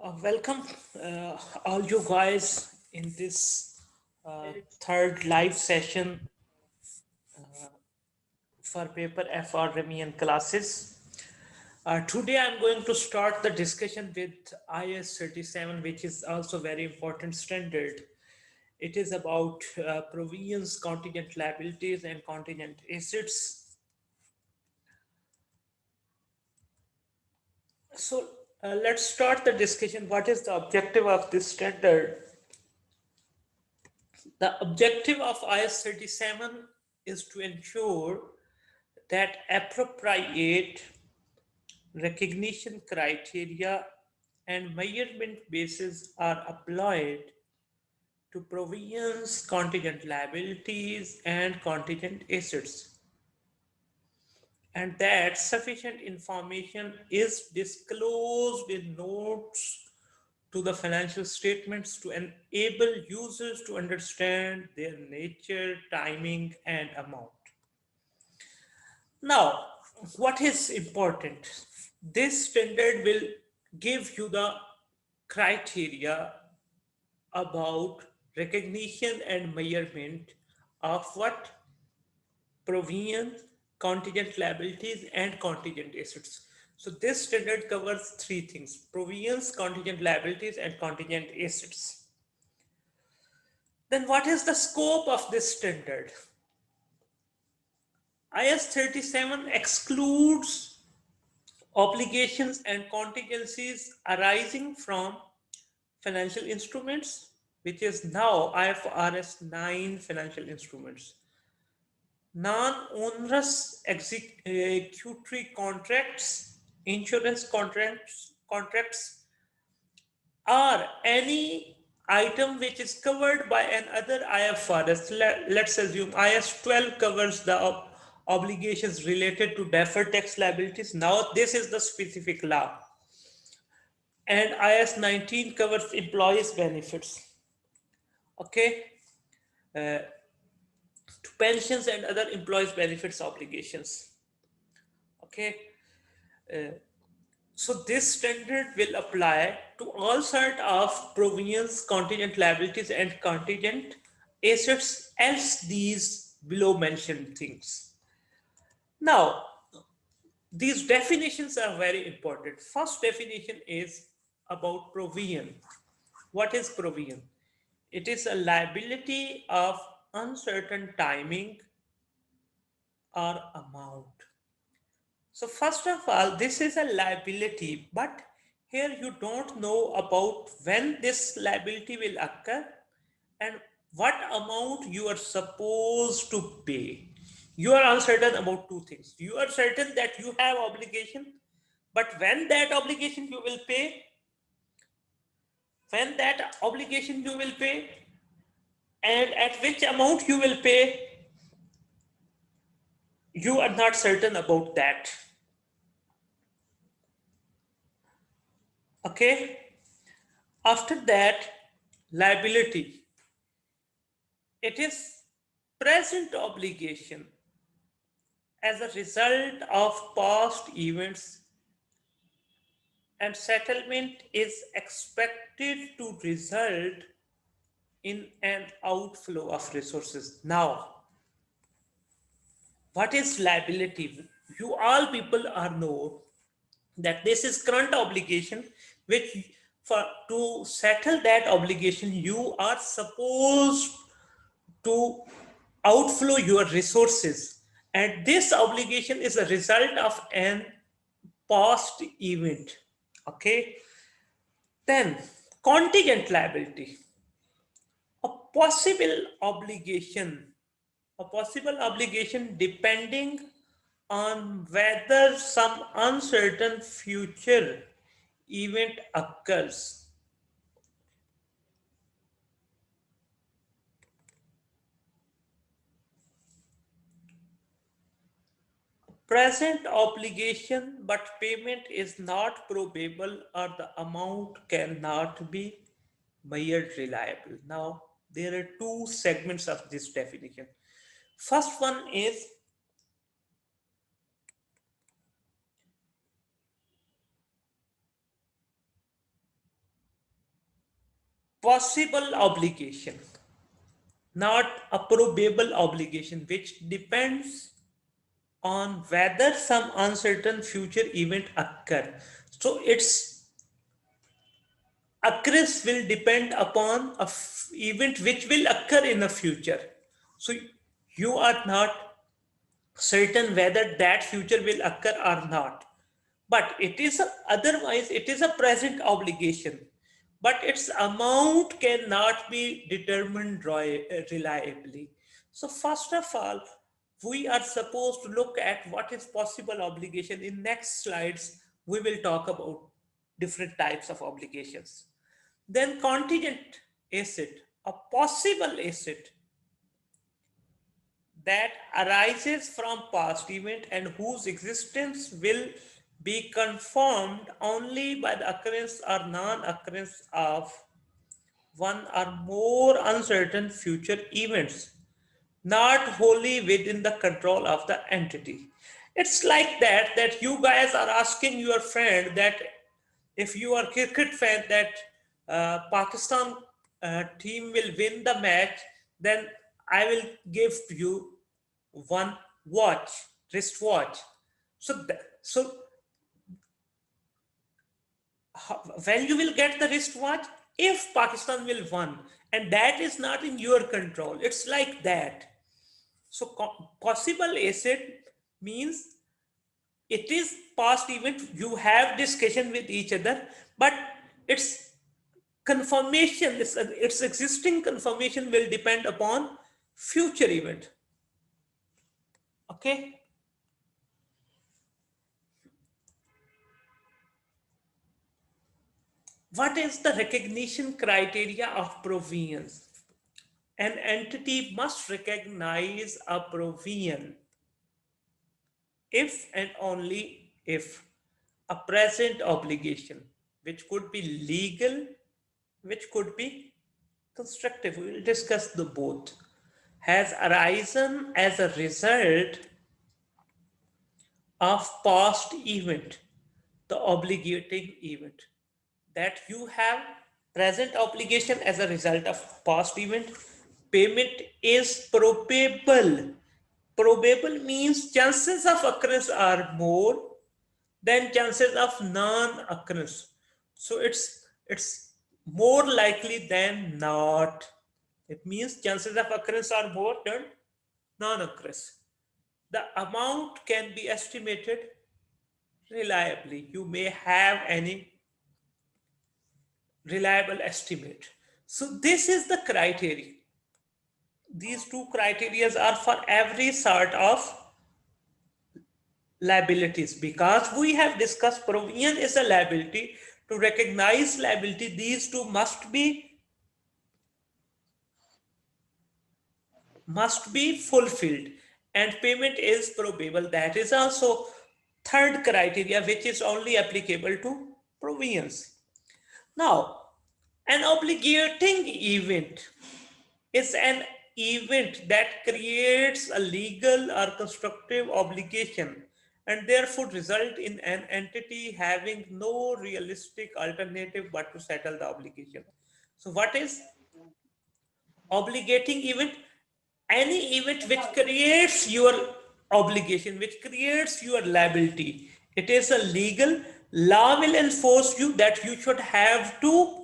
Welcome, all you guys, in this third live session for paper FR Remian classes. Today, I'm going to start the discussion with IS 37, which is also very important standard. It is about provisions, contingent liabilities, and contingent assets. So, let's start the discussion. What is the objective of this standard? The objective of IS 37 is to ensure that appropriate recognition criteria and measurement bases are applied to provisions, contingent liabilities, and contingent assets, and that sufficient information is disclosed in notes to the financial statements to enable users to understand their nature, timing, and amount. Now, what is important? This standard will give you the criteria about recognition and measurement of what provision, contingent liabilities, and contingent assets. So this standard covers three things: provisions, contingent liabilities, and contingent assets. Then what is the scope of this standard? IS 37 excludes obligations and contingencies arising from financial instruments, which is now IFRS 9 financial instruments, non-onerous executory contracts, insurance contracts, or any item which is covered by another IFRS. Let's assume IS 12 covers the obligations related to deferred tax liabilities. Now, this is the specific law. And IS 19 covers employees' benefits. Okay. To pensions and other employees' benefits obligations. Okay. So this standard will apply to all sort of provisions, contingent liabilities, and contingent assets, else these below mentioned things. Now, these definitions are very important. First definition is about provision. What is provision? It is a liability of uncertain timing or amount. So first of all, this is a liability, but here you don't know about when this liability will occur and what amount you are supposed to pay. You are uncertain about two things. You are certain that you have obligation, but when that obligation you will pay, and at which amount you will pay, you are not certain about that. Okay. After that, liability. It is present obligation as a result of past events, and settlement is expected to result in an outflow of resources. Now, what is liability? You all people are know that this is current obligation, which for to settle that obligation you are supposed to outflow your resources, and this obligation is a result of an past event. Okay. Then contingent liability, a possible obligation, depending on whether some uncertain future event occurs. Present obligation, but payment is not probable or the amount cannot be measured reliable. Now, there are two segments of this definition. First one is possible obligation, not a probable obligation, which depends on whether some uncertain future event occur. So its occurrence will depend upon a event which will occur in the future. So you are not certain whether that future will occur or not, but it is otherwise it is a present obligation, but its amount cannot be determined reliably. So first of all, we are supposed to look at what is possible obligation. In next slides we will talk about different types of obligations. Then contingent asset, a possible asset that arises from past event and whose existence will be confirmed only by the occurrence or non-occurrence of one or more uncertain future events, not wholly within the control of the entity. It's like that you guys are asking your friend that if you are cricket fan that Pakistan team will win the match, then I will give you one watch, wristwatch. So when you will get the wristwatch, if Pakistan will win, and that is not in your control. It's like that. So possible asset means it is past event. You have discussion with each other, but its confirmation, its existing confirmation will depend upon future event. Okay. What is the recognition criteria of provisions? An entity must recognize a provision if and only if a present obligation, which could be legal, which could be constructive, we will discuss the both, has arisen as a result of past event, the obligating event. That you have present obligation as a result of past event. Payment is probable. Probable means chances of occurrence are more than chances of non-occurrence. So it's more likely than not. It means chances of occurrence are more than non-occurrence. The amount can be estimated reliably. You may have any reliable estimate. So this is the criteria. These two criteria are for every sort of liabilities, because we have discussed provision is a liability. To recognize liability, these two must be fulfilled, and payment is probable. That is also third criteria, which is only applicable to provisions. Now, an obligating event is an event that creates a legal or constructive obligation and therefore result in an entity having no realistic alternative but to settle the obligation. So what is obligating event? Any event which creates your obligation, which creates your liability. It is a legal. Law will enforce you that you should have to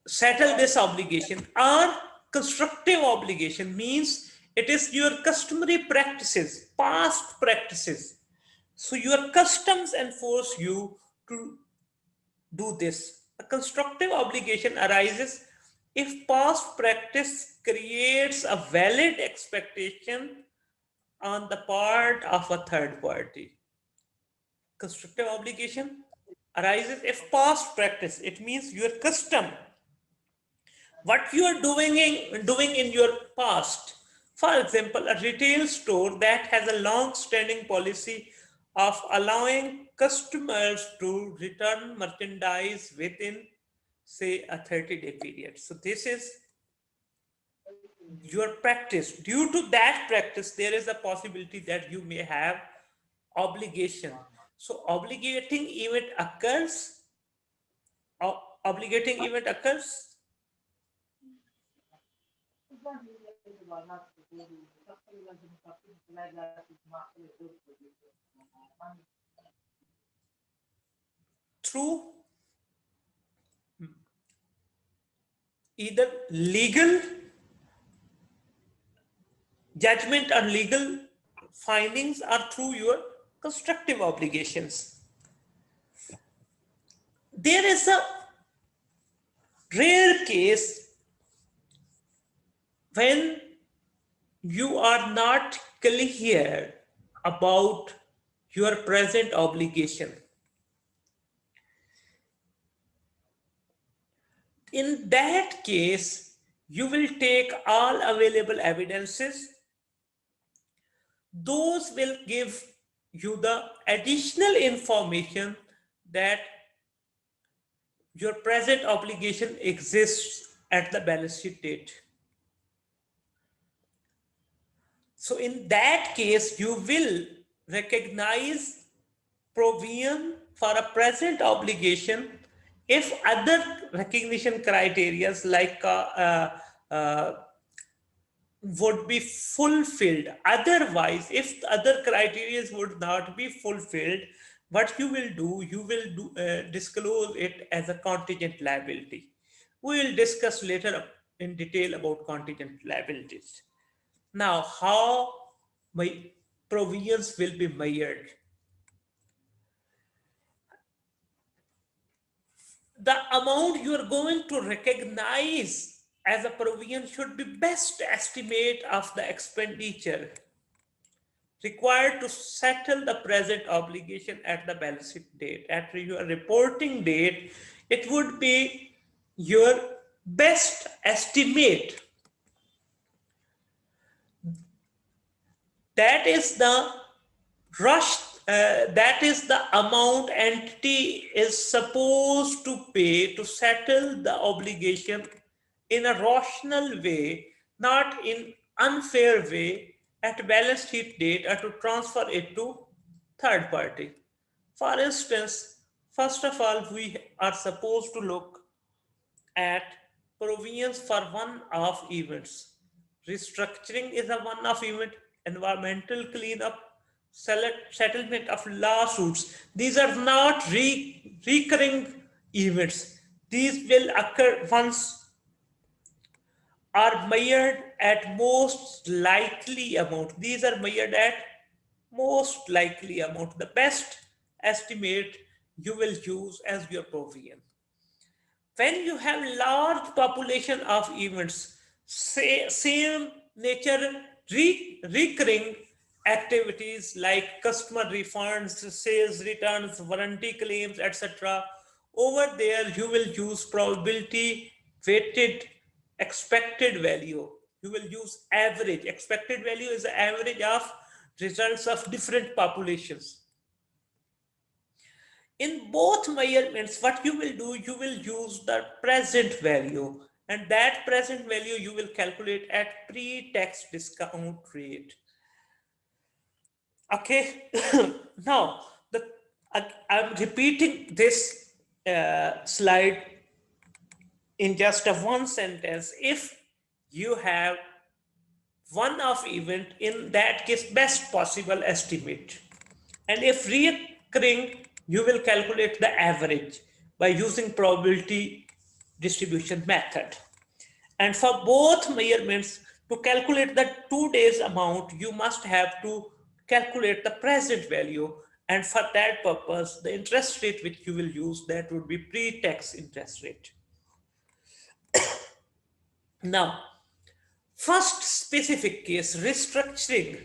settle this obligation. Or constructive obligation means it is your customary practices, past practices. So your customs enforce you to do this. A constructive obligation arises if past practice creates a valid expectation on the part of a third party. Constructive obligation arises if past practice, it means your custom, what you are doing in your past. For example, a retail store that has a long-standing policy of allowing customers to return merchandise within, say, a 30-day period. So this is your practice. Due to that practice, there is a possibility that you may have obligation. So obligating event occurs obligating event occurs? Through either legal judgment or legal findings or through your constructive obligations. There is a rare case when you are not clear about your present obligation. In that case, you will take all available evidences. Those will give you the additional information that your present obligation exists at the balance sheet date. So in that case, you will recognize provision for a present obligation if other recognition criteria like would be fulfilled. Otherwise, if other criteria would not be fulfilled, what you will do, disclose it as a contingent liability. We will discuss later in detail about contingent liabilities. Now, how my provisions will be measured? The amount you are going to recognize as a provision should be best estimate of the expenditure required to settle the present obligation at the balance sheet date. At your reporting date, it would be your best estimate. That is the that is the amount entity is supposed to pay to settle the obligation in a rational way, not in unfair way at balance sheet date or to transfer it to third party. For instance, first of all, we are supposed to look at provisions for one-off events. Restructuring is a one-off event, environmental cleanup, settlement of lawsuits. These are not recurring events. These will occur once, are measured at most likely amount. These are measured at most likely amount. The best estimate you will use as your provision. When you have large population of events, say, same nature, recurring activities like customer refunds, sales returns, warranty claims, etc. Over there, you will use probability weighted expected value. You will use average. Expected value is the average of results of different populations. In both measurements, what you will do, you will use the present value, and that present value you will calculate at pre-tax discount rate. Okay, now I'm repeating this slide in just a one sentence. If you have one-off event, in that case, best possible estimate. And if recurring, you will calculate the average by using probability distribution method. And for both measurements, to calculate the 2 days amount, you must have to calculate the present value. And for that purpose, the interest rate which you will use, that would be pre-tax interest rate. Now, first specific case, restructuring.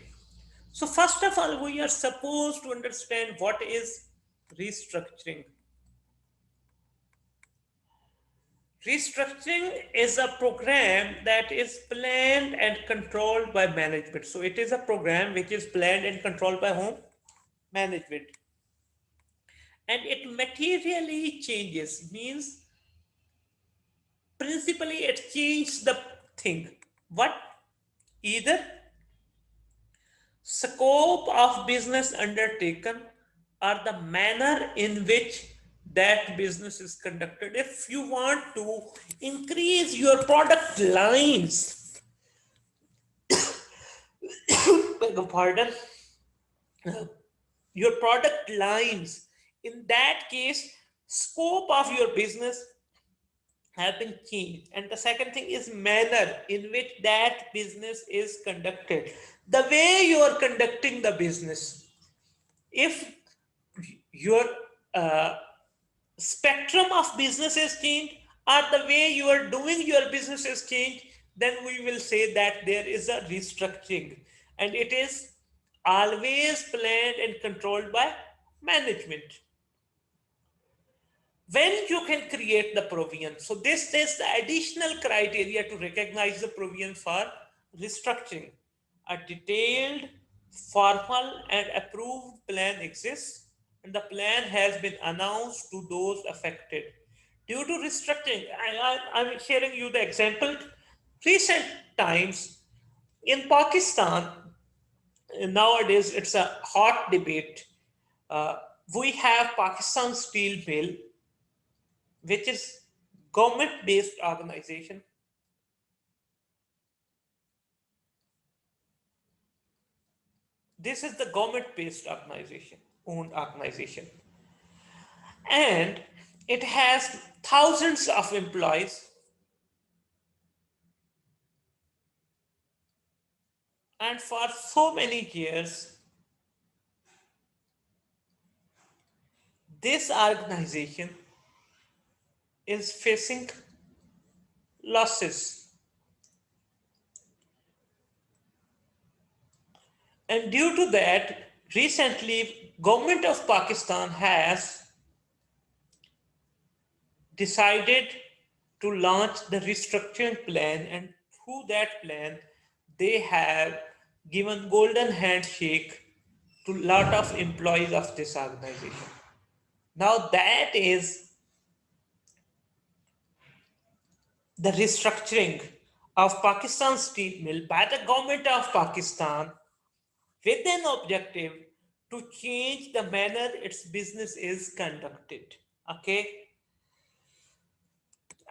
So first of all, we are supposed to understand what is restructuring. Restructuring is a program that is planned and controlled by management. So it is a program which is planned and controlled by whom? Management. And it materially changes, means principally it changes the thing. What? Either scope of business undertaken or the manner in which that business is conducted. If you want to increase your product lines, beg your pardon, your product lines, in that case, scope of your business have been changed. And the second thing is manner in which that business is conducted. The way you are conducting the business. If your uh, spectrum of business is changed or the way you are doing your business is changed, then we will say that there is a restructuring. And it is always planned and controlled by management. When you can create the provision. So this is the additional criteria to recognize the provision for restructuring. A detailed, formal and approved plan exists, and the plan has been announced to those affected. Due to restructuring, I'm sharing you the example. Recent times in Pakistan, nowadays it's a hot debate. Uh, we have Pakistan Steel Mill, which is government-based organization. This is the government-based organization, owned organization. And it has thousands of employees. And for so many years, this organization is facing losses. And due to that, recently, government of Pakistan has decided to launch the restructuring plan, and through that plan they have given golden handshake to a lot of employees of this organization. Now that is the restructuring of Pakistan Steel Mill by the government of Pakistan with an objective to change the manner its business is conducted. Okay,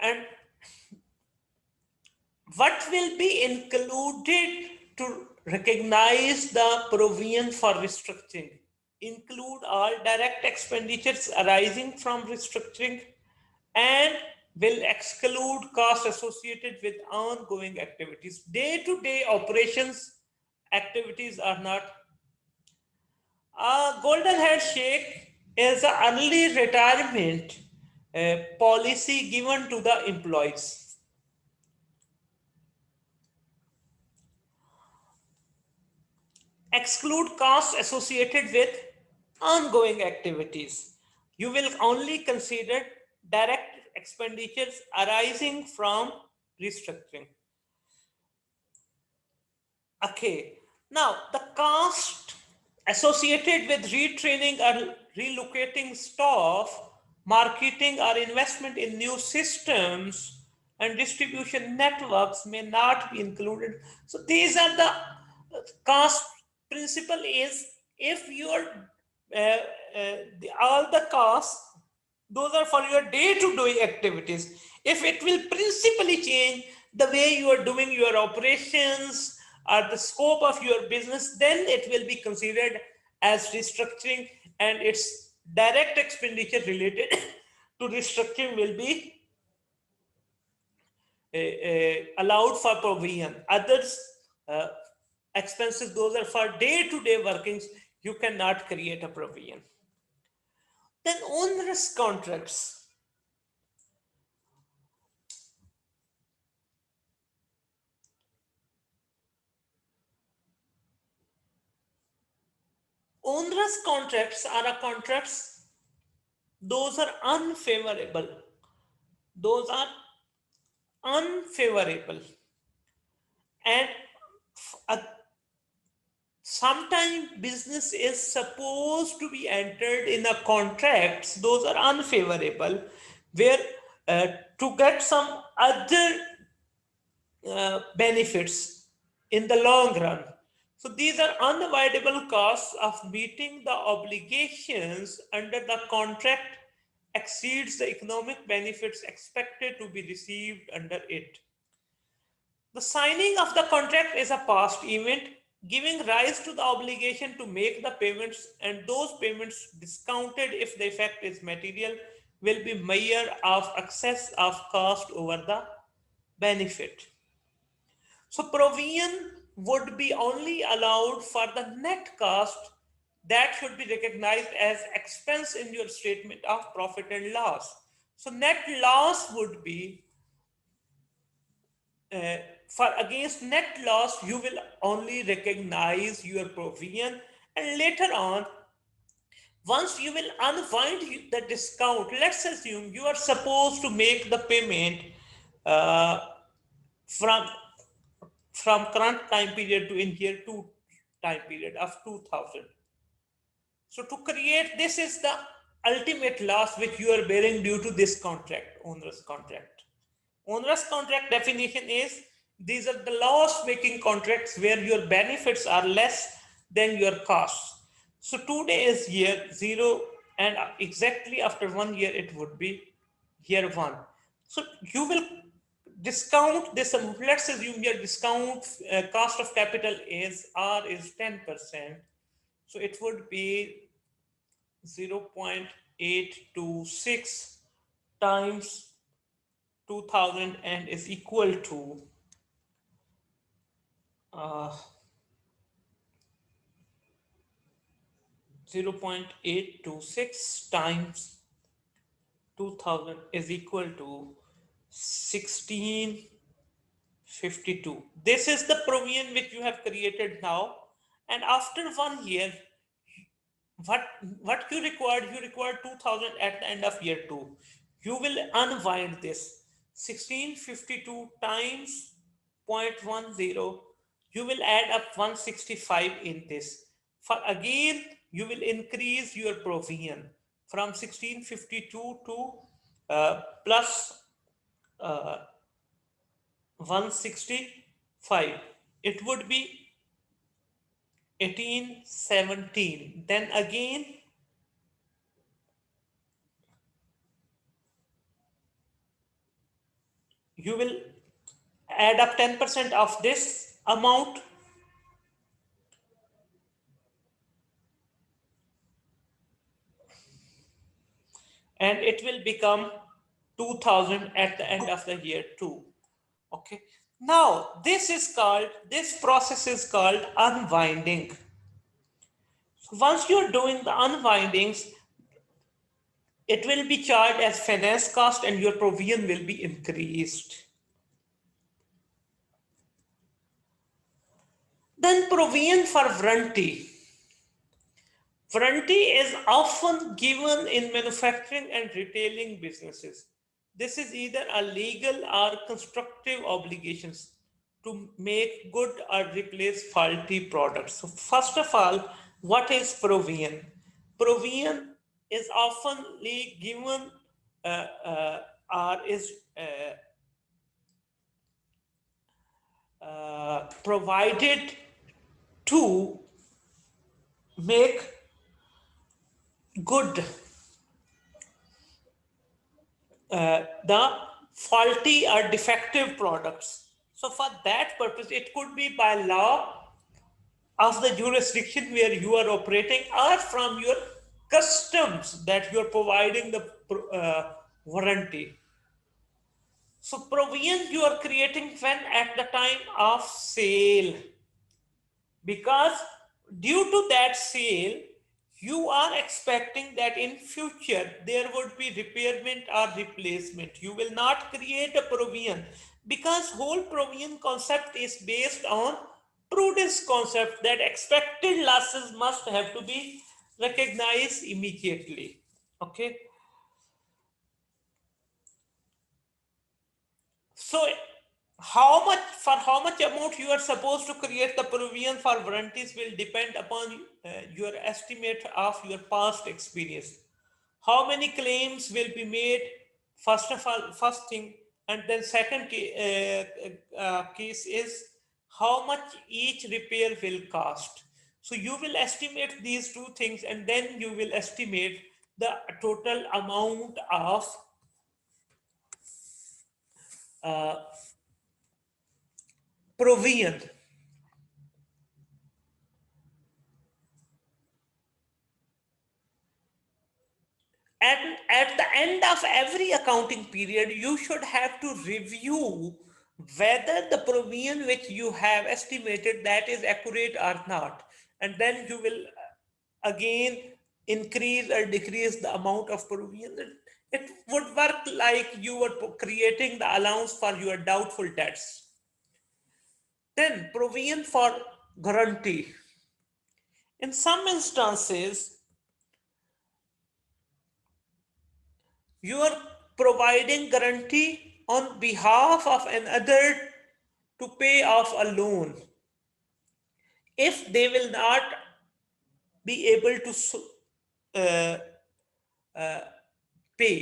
and what will be included to recognize the provision for restructuring? Include all direct expenditures arising from restructuring and will exclude costs associated with ongoing activities. Day-to-day operations activities are not. Golden handshake is an early retirement policy given to the employees. Exclude costs associated with ongoing activities. You will only consider direct expenditures arising from restructuring. Okay, now the cost associated with retraining or relocating staff, marketing or investment in new systems and distribution networks may not be included. So these are the cost. Principle is if your all the costs, those are for your day-to-day activities. If it will principally change the way you are doing your operations or the scope of your business, then it will be considered as restructuring, and its direct expenditure related to restructuring will be allowed for provision. Others expenses, those are for day-to-day workings, you cannot create a provision. Then onerous contracts. Onerous contracts are a contracts, those are unfavorable. Those are unfavorable. And sometimes business is supposed to be entered in a contracts, those are unfavorable, where to get some other benefits in the long run. So these are unavoidable costs of meeting the obligations under the contract exceeds the economic benefits expected to be received under it. The signing of the contract is a past event, giving rise to the obligation to make the payments, and those payments, discounted if the effect is material, will be measure of excess of cost over the benefit. So provision would be only allowed for the net cost that should be recognized as expense in your statement of profit and loss. So net loss would be uh, for against net loss, you will only recognize your provision, and later on, once you will unwind the discount, let's assume you are supposed to make the payment uh, from current time period to in year 2 time period of 2000. So to create this is the ultimate loss which you are bearing due to this contract, onerous contract. Onerous contract definition is these are the loss making contracts where your benefits are less than your costs. So today is year 0 and exactly after 1 year it would be year 1. So you will discount this. Let's assume your discount cost of capital is R is 10%. So it would be 0.826 times 2000 and is equal to uh, 0.826 times 2000 is equal to 1652. This is the provision which you have created now, and after 1 year, what you required 2000 at the end of year 2. You will unwind this 1652 times 0.10. You will add up 165 in this. For again, you will increase your provision from 1652 to plus uh, 165. It would be 1817. Then again, you will add up 10% of this amount, and it will become 2000 at the end of the year 2. Okay, now this process is called unwinding. So once you're doing the unwindings, it will be charged as finance cost and your provision will be increased. Then provision for warranty. Warranty is often given in manufacturing and retailing businesses. This is either a legal or constructive obligations to make good or replace faulty products. So first of all, what is provision? Provision is often given or is provided to make good the faulty or defective products. So for that purpose, it could be by law of the jurisdiction where you are operating or from your customs that you are providing the warranty. So provision you are creating when at the time of sale, because due to that sale, you are expecting that in future there would be repairment or replacement. You will not create a provision because whole provision concept is based on prudence concept that expected losses must have to be recognized immediately. Okay. So how much amount you are supposed to create the provision for warranties will depend upon your estimate of your past experience. How many claims will be made? First of all, first thing, and then second case is how much each repair will cost. So you will estimate these two things, and then you will estimate the total amount of uh, provision. And at the end of every accounting period, you should have to review whether the provision which you have estimated that is accurate or not. And then you will again increase or decrease the amount of provision. It would work like you were creating the allowance for your doubtful debts. Then provision for guarantee. In some instances, you are providing guarantee on behalf of another to pay off a loan. If they will not be able to uh, uh, pay,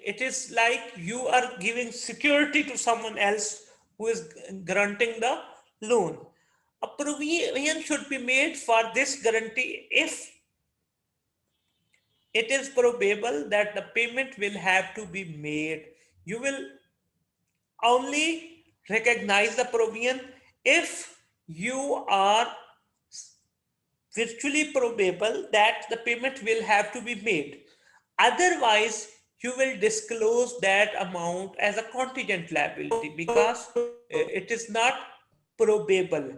it is like you are giving security to someone else who is granting the loan. A provision should be made for this guarantee if it is probable that the payment will have to be made. You will only recognize the provision if you are virtually probable that the payment will have to be made. Otherwise, you will disclose that amount as a contingent liability because it is not probable.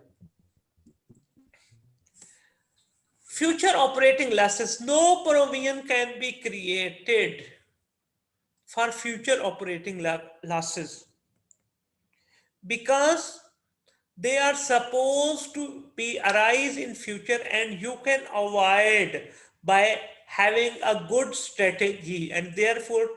Future operating losses, no provision can be created for future operating losses because they are supposed to be arise in future and you can avoid by having a good strategy, and therefore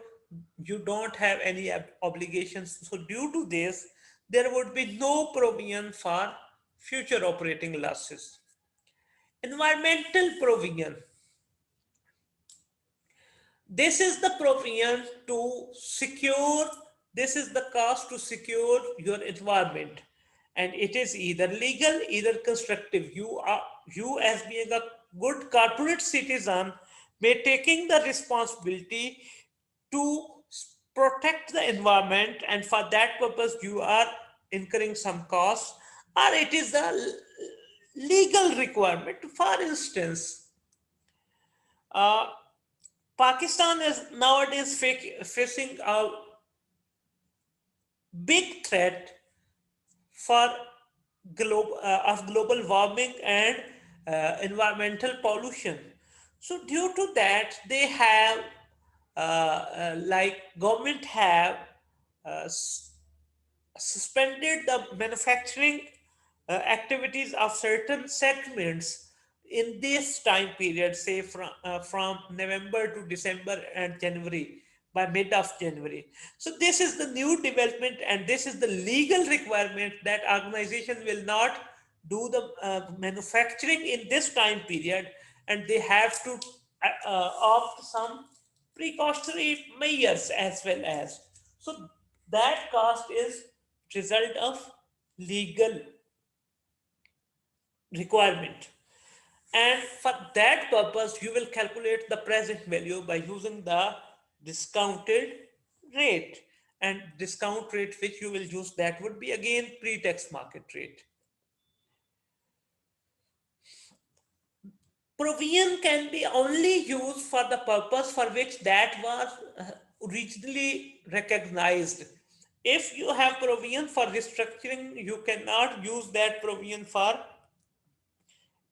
you don't have any obligations. So due to this, there would be no provision for future operating losses. Environmental provision, this is the provision to secure, this is the cost to secure your environment. And it is either legal, either constructive. You as being a good corporate citizen may taking the responsibility to protect the environment, and for that purpose you are incurring some costs, or it is a legal requirement. For instance, uh, Pakistan is nowadays facing a big threat for of global warming and environmental pollution. So due to that, they have like government have uh, suspended the manufacturing activities of certain segments in this time period, say from November to December and January, by mid of January. So this is the new development, and this is the legal requirement that organization will not do the manufacturing in this time period, and they have to opt some precautionary measures as well as. So that cost is result of legal requirement. And for that purpose, you will calculate the present value by using the discounted rate. And discount rate which you will use, that would be again pre-tax market rate. Provision can be only used for the purpose for which that was originally recognized. If you have provision for restructuring, you cannot use that provision for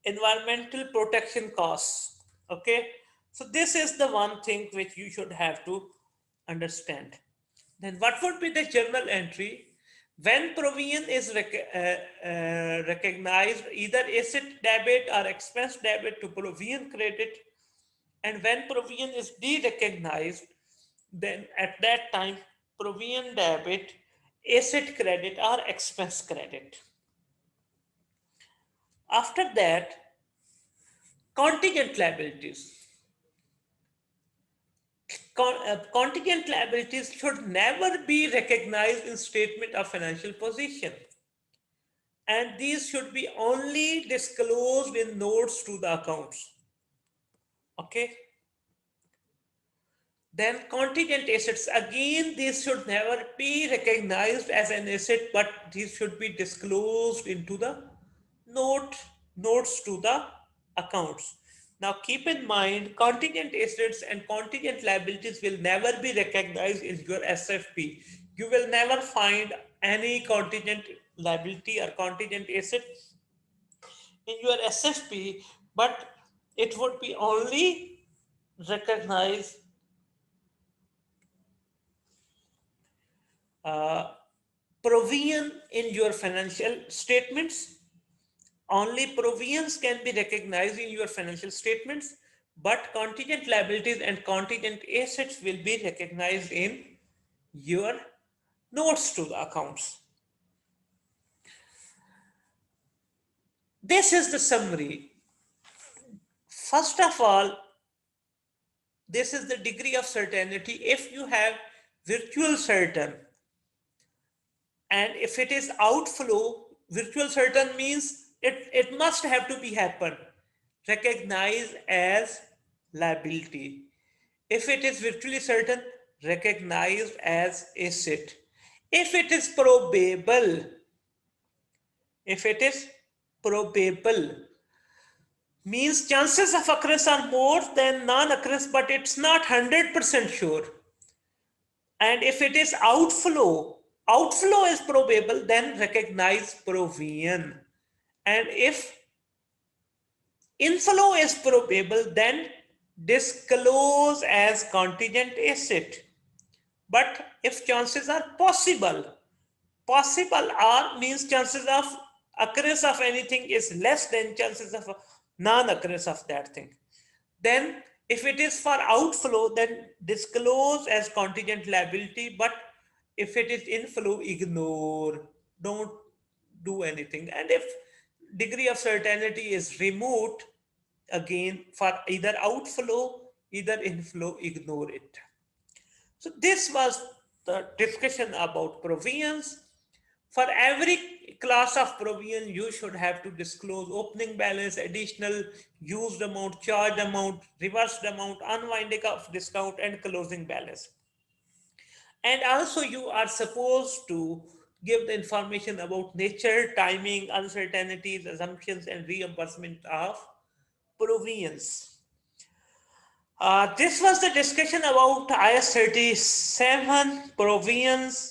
environmental protection costs. Okay, so this is the one thing which you should have to understand. Then what would be the journal entry when provision is recognized, either asset debit or expense debit to provision credit, and when provision is de-recognized, then at that time provision debit, asset credit or expense credit. After that, contingent liabilities. Contingent liabilities should never be recognized in statement of financial position, and these should be only disclosed in notes to the accounts. Okay, Then contingent assets, again, these should never be recognized as an asset, but these should be disclosed into the note notes to the accounts. Now keep in mind, contingent assets and contingent liabilities will never be recognized in your SFP. You will never find any contingent liability or contingent asset in your SFP, but it would be only recognized uh, provision in your financial statements. Only provisions can be recognized in your financial statements, but contingent liabilities and contingent assets will be recognized in your notes to the accounts. This is the summary. First of all, this is the degree of certainty. If you have virtual certain, and if it is outflow, virtual certain means it must have to be happen, recognized as liability. If it is virtually certain, recognized as asset. If it is probable, if it is probable, means chances of occurrence are more than non-occurrence, but it's not 100% sure. And if it is outflow, outflow is probable, then recognize provision. And if inflow is probable, then disclose as contingent asset. But if chances are possible, possible are means chances of occurrence of anything is less than chances of non-occurrence of that thing. Then if it is for outflow, then disclose as contingent liability, but if it is inflow, ignore, don't do anything. And if degree of certainty is remote, again for either outflow, either inflow, ignore it. So this was the discussion about provisions. For every class of provision, you should have to disclose opening balance, additional used amount, charged amount, reversed amount, unwinding of discount, and closing balance. And also you are supposed to give the information about nature, timing, uncertainties, assumptions, and reimbursement of provisions. This was the discussion about IS 37 provisions